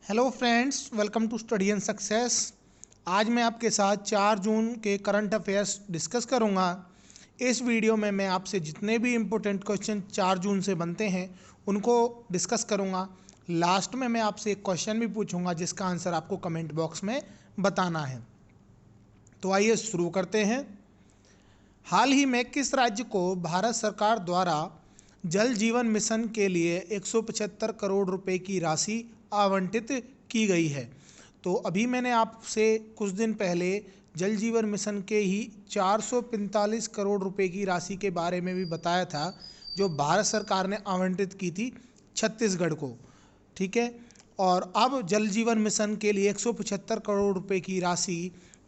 Hello friends, welcome to study and success. आज मैं आपके साथ 4 जून के करंट अफेयर्स डिस्कस करूंगा। इस वीडियो में मैं आपसे जितने भी इम्पोर्टेंट क्वेश्चन 4 जून से बनते हैं उनको डिस्कस करूंगा। लास्ट में मैं आपसे एक क्वेश्चन भी पूछूंगा जिसका आंसर आपको कमेंट बॉक्स में बताना है। तो आइए शुरू करते हैं। हाल ही में किस राज्य को भारत सरकार द्वारा जल जीवन मिशन के लिए 175 करोड़ रुपए की राशि आवंटित की गई है? तो अभी मैंने आपसे कुछ दिन पहले जल जीवन मिशन के ही 445 करोड़ रुपए की राशि के बारे में भी बताया था, जो भारत सरकार ने आवंटित की थी छत्तीसगढ़ को। ठीक है। और अब जल जीवन मिशन के लिए 175 करोड़ रुपए की राशि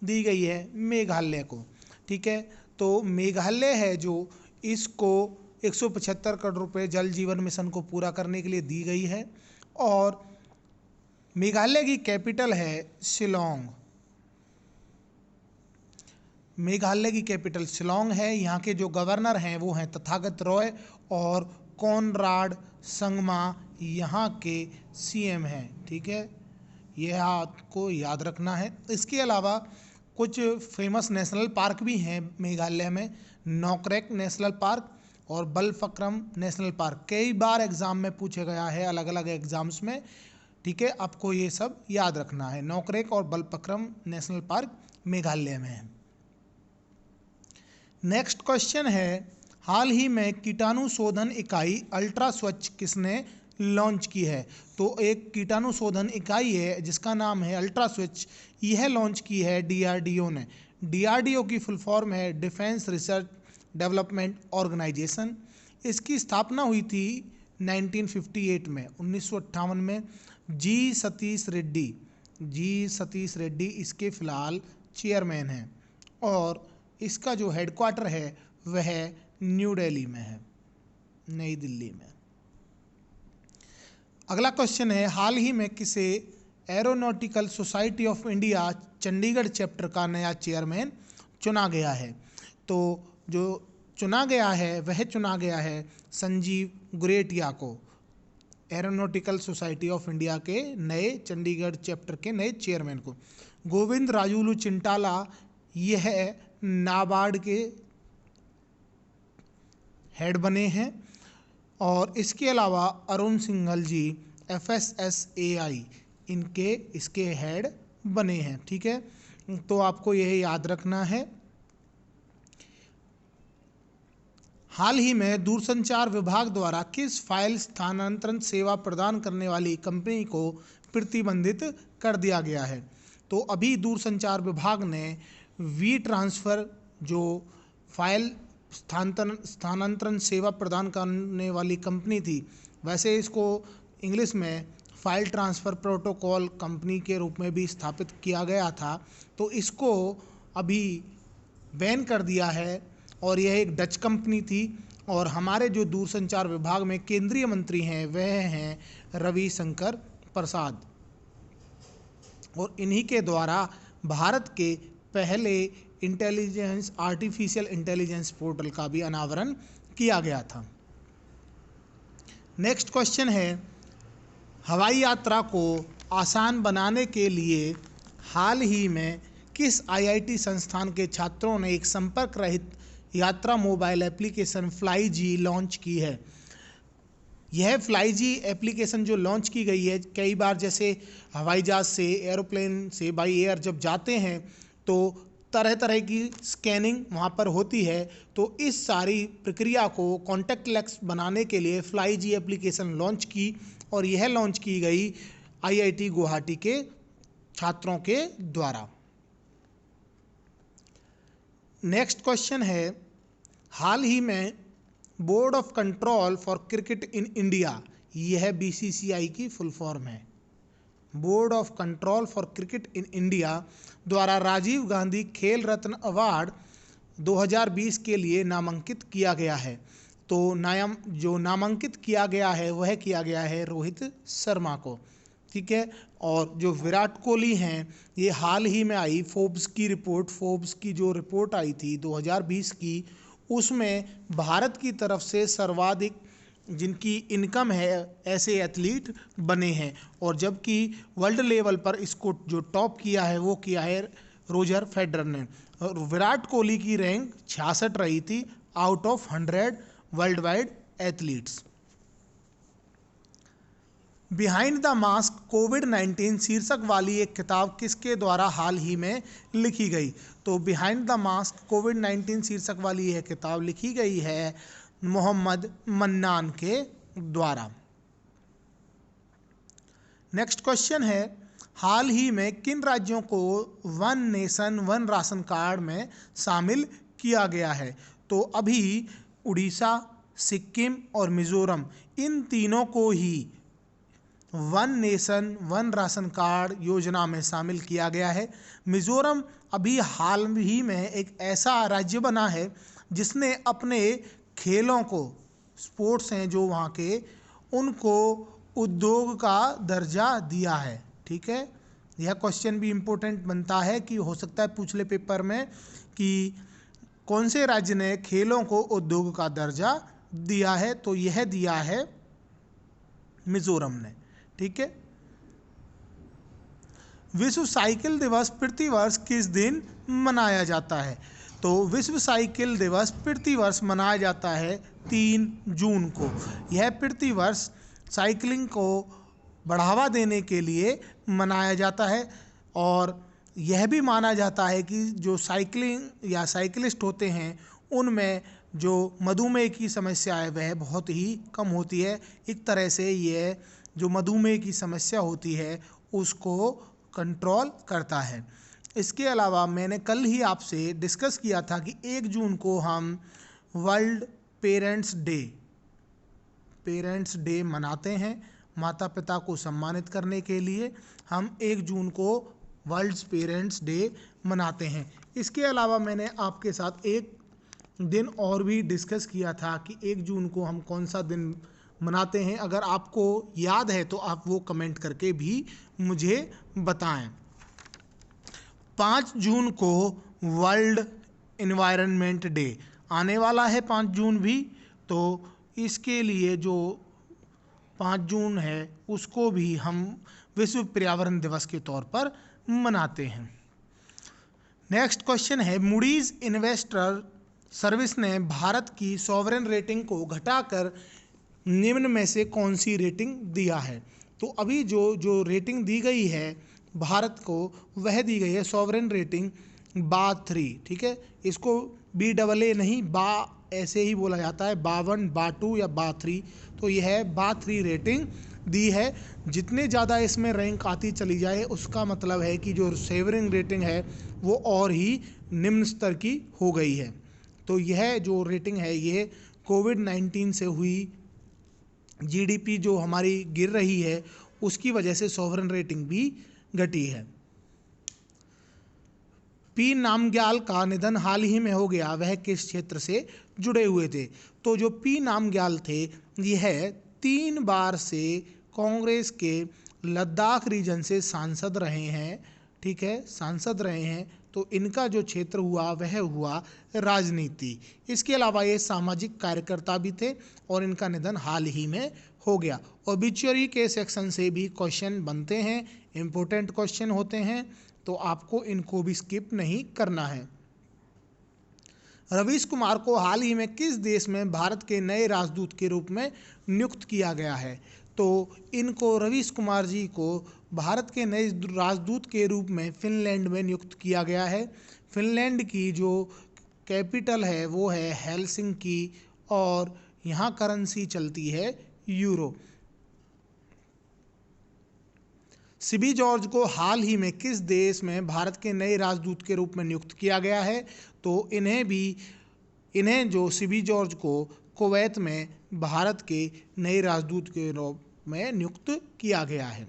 दी गई है मेघालय को। ठीक है। तो मेघालय है जो इसको 175 करोड़ रुपए जल जीवन मिशन को पूरा करने के लिए दी गई है। और मेघालय की कैपिटल है शिलोंग। मेघालय की कैपिटल शिलोंग है। यहाँ के जो गवर्नर हैं वो हैं तथागत रॉय, और कॉनराड संगमा यहाँ के सीएम हैं। ठीक है, यह आपको याद रखना है। इसके अलावा कुछ फेमस नेशनल पार्क भी हैं मेघालय में। नोकरेक नेशनल पार्क और बलफक्रम नेशनल पार्क कई बार एग्जाम में पूछा गया है, अलग अलग एग्जाम्स में। ठीक है, आपको ये सब याद रखना है। नोकरेक और बलफक्रम नेशनल पार्क मेघालय में है। नेक्स्ट क्वेश्चन है, हाल ही में कीटाणु शोधन इकाई अल्ट्रा स्वच्छ किसने लॉन्च की है? तो एक कीटाणु शोधन इकाई है जिसका नाम है अल्ट्रा स्वच्छ, यह लॉन्च की है डीआरडीओ ने। डीआरडीओ की फुल फॉर्म है डिफेंस रिसर्च डेवलपमेंट ऑर्गेनाइजेशन। इसकी स्थापना हुई थी 1958 में, 1958 में। जी सतीश रेड्डी इसके फिलहाल चेयरमैन हैं, और इसका जो हेडक्वार्टर है वह न्यू दिल्ली में है, नई दिल्ली में। अगला क्वेश्चन है, हाल ही में किसे aeronautical society of India Chandigarh chapter का नया चेयरमैन चुना गया है? तो जो चुना गया है संजीव गुरेटिया को, एरोनॉटिकल सोसाइटी ऑफ इंडिया के नए चंडीगढ़ चैप्टर के नए चेयरमैन को। गोविंद राजुलू चिंटाला यह नाबार्ड के हेड बने हैं, और इसके अलावा अरुण सिंघल जी एफएसएसएआई इसके हेड बने हैं। ठीक है, तो आपको यह याद रखना है। हाल ही में दूरसंचार विभाग द्वारा किस फाइल स्थानांतरण सेवा प्रदान करने वाली कंपनी को प्रतिबंधित कर दिया गया है? तो अभी दूरसंचार विभाग ने वी ट्रांसफ़र जो फाइल स्थानांतरण सेवा प्रदान करने वाली कंपनी थी, वैसे इसको इंग्लिश में फाइल ट्रांसफ़र प्रोटोकॉल कंपनी के रूप में भी स्थापित किया गया था, तो इसको अभी बैन कर दिया है। और यह एक डच कंपनी थी, और हमारे जो दूरसंचार विभाग में केंद्रीय मंत्री हैं वह हैं रविशंकर प्रसाद, और इन्हीं के द्वारा भारत के पहले आर्टिफिशियल इंटेलिजेंस पोर्टल का भी अनावरण किया गया था। नेक्स्ट क्वेश्चन है, हवाई यात्रा को आसान बनाने के लिए हाल ही में किस आईआईटी संस्थान के छात्रों ने एक संपर्क रहित यात्रा मोबाइल एप्लीकेशन फ्लाई जी लॉन्च की है? यह फ्लाई जी एप्लीकेशन जो लॉन्च की गई है, कई बार जैसे हवाई जहाज़ से, एरोप्लेन से बाई एयर जब जाते हैं तो तरह तरह की स्कैनिंग वहाँ पर होती है। तो इस सारी प्रक्रिया को कॉन्टैक्टलेस बनाने के लिए फ्लाई जी एप्लीकेशन लॉन्च की, और यह लॉन्च की गई आईआईटी गुवाहाटी के छात्रों के द्वारा। नेक्स्ट क्वेश्चन है, हाल ही में board of control for cricket in India, यह बीसीसीआई की फुल फॉर्म है, board of control for cricket in India द्वारा राजीव गांधी खेल रत्न अवार्ड 2020 के लिए नामांकित किया गया है। तो जो नामांकित किया गया है वह किया गया है रोहित शर्मा को। ठीक है, और जो विराट कोहली हैं, ये हाल ही में आई फोर्ब्स की जो रिपोर्ट आई थी 2020 की, उसमें भारत की तरफ से सर्वाधिक जिनकी इनकम है ऐसे एथलीट बने हैं। और जबकि वर्ल्ड लेवल पर इसको जो टॉप किया है वो किया है रोजर फेडरर ने। और विराट कोहली की रैंक 66 रही थी out of 100 world wide athletes. Behind the mask कोविड-19 शीर्षक वाली एक किताब किसके द्वारा हाल ही में लिखी गई? तो बिहाइंड द मास्क कोविड-19 शीर्षक वाली यह किताब लिखी गई है मोहम्मद मन्नान के द्वारा। नेक्स्ट क्वेश्चन है, हाल ही में किन राज्यों को one nation one ration card में शामिल किया गया है? तो अभी उड़ीसा, सिक्किम और मिजोरम, इन तीनों को ही one nation one ration card योजना में शामिल किया गया है। मिजोरम अभी हाल ही में एक ऐसा राज्य बना है जिसने अपने खेलों को, स्पोर्ट्स हैं जो वहाँ के, उनको उद्योग का दर्जा दिया है। ठीक है, यह क्वेश्चन भी इम्पोर्टेंट बनता है कि हो सकता है पूछ ले पेपर में कि कौन से राज्य ने खेलों को उद्योग का दर्जा दिया है? तो यह दिया है मिजोरम ने। ठीक है, विश्व साइकिल दिवस प्रतिवर्ष किस दिन मनाया जाता है? तो विश्व साइकिल दिवस प्रतिवर्ष मनाया जाता है 3 जून को। यह प्रतिवर्ष साइकिलिंग को बढ़ावा देने के लिए मनाया जाता है और यह भी माना जाता है कि जो साइकिलिंग या साइकिलिस्ट होते हैं उनमें जो मधुमेह की समस्या है वह बहुत ही कम होती है। एक तरह से यह जो मधुमेह की समस्या होती है उसको कंट्रोल करता है। इसके अलावा मैंने कल ही आपसे डिस्कस किया था कि 1 जून को हम वर्ल्ड पेरेंट्स डे मनाते हैं। माता पिता को सम्मानित करने के लिए हम 1 जून को वर्ल्ड पेरेंट्स डे मनाते हैं। इसके अलावा मैंने आपके साथ एक दिन और भी डिस्कस किया था कि 1 जून को हम कौन सा दिन मनाते हैं। अगर आपको याद है तो आप वो कमेंट करके भी मुझे बताएं। 5 जून को वर्ल्ड एनवायरनमेंट डे आने वाला है, 5 जून भी। तो इसके लिए जो 5 जून है उसको भी हम विश्व पर्यावरण दिवस के तौर पर मनाते हैं। नेक्स्ट क्वेश्चन है, मूडीज इन्वेस्टर सर्विस ने भारत की सॉवरेन रेटिंग को घटाकर निम्न में से कौन सी रेटिंग दिया है? तो अभी जो रेटिंग दी गई है भारत को वह दी गई है सॉवरेन रेटिंग बा3। ठीक है, इसको BAA नहीं, बा ऐसे ही बोला जाता है, बा1, बा2 या बा3। तो यह बा3 रेटिंग दी है। जितने ज़्यादा इसमें रैंक आती चली जाए उसका मतलब है कि जो सॉवरेन रेटिंग है वो और ही निम्न स्तर की हो गई है। तो यह जो रेटिंग है ये कोविड-19 से हुई GDP जो हमारी गिर रही है उसकी वजह से सॉवरेन रेटिंग भी घटी है। पी नामग्याल का निधन हाल ही में हो गया, वह किस क्षेत्र से जुड़े हुए थे? तो जो पी नामग्याल थे यह 3 बार से कांग्रेस के लद्दाख रीजन से सांसद रहे हैं। ठीक है, सांसद रहे हैं। तो इनका जो क्षेत्र हुआ वह हुआ राजनीति। इसके अलावा ये सामाजिक कार्यकर्ता भी थे और इनका निधन हाल ही में हो गया। ओबिचुअरी के सेक्शन से भी क्वेश्चन बनते हैं, इम्पोर्टेंट क्वेश्चन होते हैं, तो आपको इनको भी स्किप नहीं करना है। रवीश कुमार को हाल ही में किस देश में भारत के नए राजदूत के रूप में नियुक्त किया गया है? तो इनको, रवीश कुमार जी को भारत के नए राजदूत के रूप में फिनलैंड में नियुक्त किया गया है। फिनलैंड की जो कैपिटल है वो है हेलसिंकी और यहाँ करेंसी चलती है यूरो। सिबी जॉर्ज को हाल ही में किस देश में भारत के नए राजदूत के रूप में नियुक्त किया गया है? तो इन्हें जो सिबी जॉर्ज को कुवैत में भारत के नए राजदूत के रूप में नियुक्त किया गया है।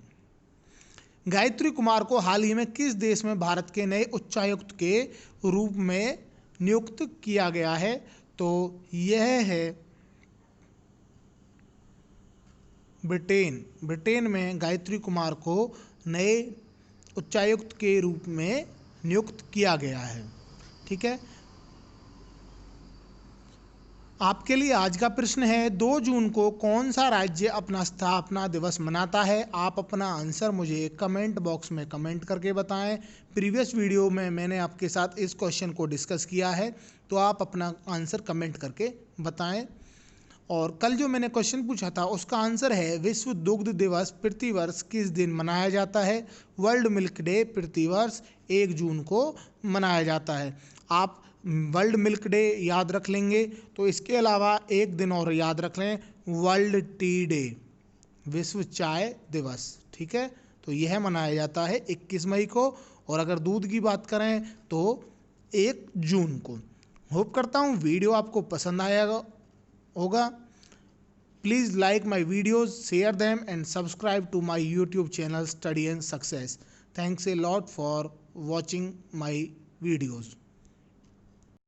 गायत्री कुमार को हाल ही में किस देश में भारत के नए उच्चायुक्त के रूप में नियुक्त किया गया है? तो यह है ब्रिटेन में गायत्री कुमार को नए उच्चायुक्त के रूप में नियुक्त किया गया है। ठीक है, आपके लिए आज का प्रश्न है, 2 जून को कौन सा राज्य अपना स्थापना दिवस मनाता है? आप अपना आंसर मुझे कमेंट बॉक्स में कमेंट करके बताएं। प्रीवियस वीडियो में मैंने आपके साथ इस क्वेश्चन को डिस्कस किया है, तो आप अपना आंसर कमेंट करके बताएं। और कल जो मैंने क्वेश्चन पूछा था उसका आंसर है, विश्व दुग्ध दिवस प्रतिवर्ष किस दिन मनाया जाता है? वर्ल्ड मिल्क डे प्रतिवर्ष 1 जून को मनाया जाता है। आप वर्ल्ड मिल्क डे याद रख लेंगे, तो इसके अलावा एक दिन और याद रख लें, वर्ल्ड टी डे, विश्व चाय दिवस। ठीक है, तो यह मनाया जाता है 21 मई को। और अगर दूध की बात करें तो 1 जून को। होप करता हूँ वीडियो आपको पसंद आया होगा। Please like my videos, share them and subscribe to my YouTube channel Study and Success. Thanks a lot for watching my videos.